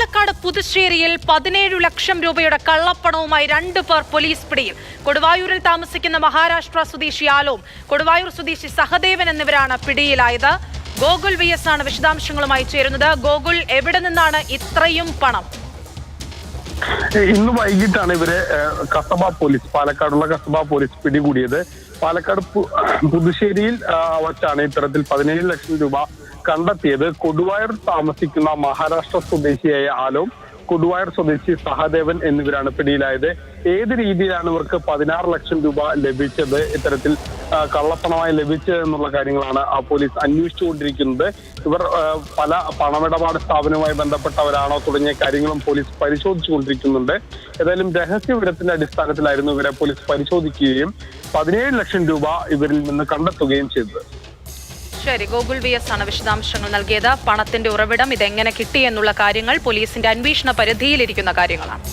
പാലക്കാട് പുതുശ്ശേരിയിൽ 17 ലക്ഷം രൂപയുടെ കള്ളപ്പണവുമായി 2 പേർ പോലീസ് പിടിയിൽ. കൊടുവായൂരിൽ താമസിക്കുന്ന മഹാരാഷ്ട്ര സ്വദേശി ആലോം, കൊടുവായൂർ സ്വദേശി സഹദേവൻ എന്നിവരാണ് പിടിയിലായത്. ഗോകുൽ VS ആണ് വിശദാംശങ്ങളുമായി ചേരുന്നത്. ഗോകുൽ, എവിടെ നിന്നാണ് ഇത്രയും പണം? ഇന്ന് വൈകിട്ടാണ് ഇവരെ പാലക്കാടുള്ള കസബ പോലീസ് പിടികൂടിയത്. പാലക്കാട് പുതുശ്ശേരിയിൽ വച്ചാണ് ഇത്തരത്തിൽ 17 ലക്ഷം രൂപ കണ്ടെത്തിയത്. കൊടുവായൂർ താമസിക്കുന്ന മഹാരാഷ്ട്ര സ്വദേശിയായ ആലോം, കൊടുവായൂർ സ്വദേശി സഹദേവൻ എന്നിവരാണ് പിടിയിലായത്. ഏത് രീതിയിലാണ് ഇവർക്ക് 16 ലക്ഷം രൂപ ലഭിച്ചത്, ഇത്തരത്തിൽ കള്ളപ്പണമായി ലഭിച്ചത് എന്നുള്ള കാര്യങ്ങളാണ് പോലീസ് അന്വേഷിച്ചുകൊണ്ടിരിക്കുന്നത്. ഇവർ പല പണമിടപാട് സ്ഥാപനവുമായി ബന്ധപ്പെട്ടവരാണോ തുടങ്ങിയ കാര്യങ്ങളും പോലീസ് പരിശോധിച്ചുകൊണ്ടിരിക്കുന്നുണ്ട്. ഏതായാലും രഹസ്യവിവരത്തിന്റെ അടിസ്ഥാനത്തിലായിരുന്നു ഇവരെ പോലീസ് പരിശോധിക്കുകയും 17 ലക്ഷം രൂപ ഇവരിൽ നിന്ന് കണ്ടെത്തുകയും ചെയ്തത്. ശരി, ഗോകുൽ VS ആണ് വിശദാംശങ്ങൾ നൽകിയത്. പണത്തിന്റെ ഉറവിടം, ഇതെങ്ങനെ കിട്ടി എന്നുള്ള കാര്യങ്ങൾ പോലീസിന്റെ അന്വേഷണ പരിധിയിലിരിക്കുന്ന കാര്യങ്ങളാണ്.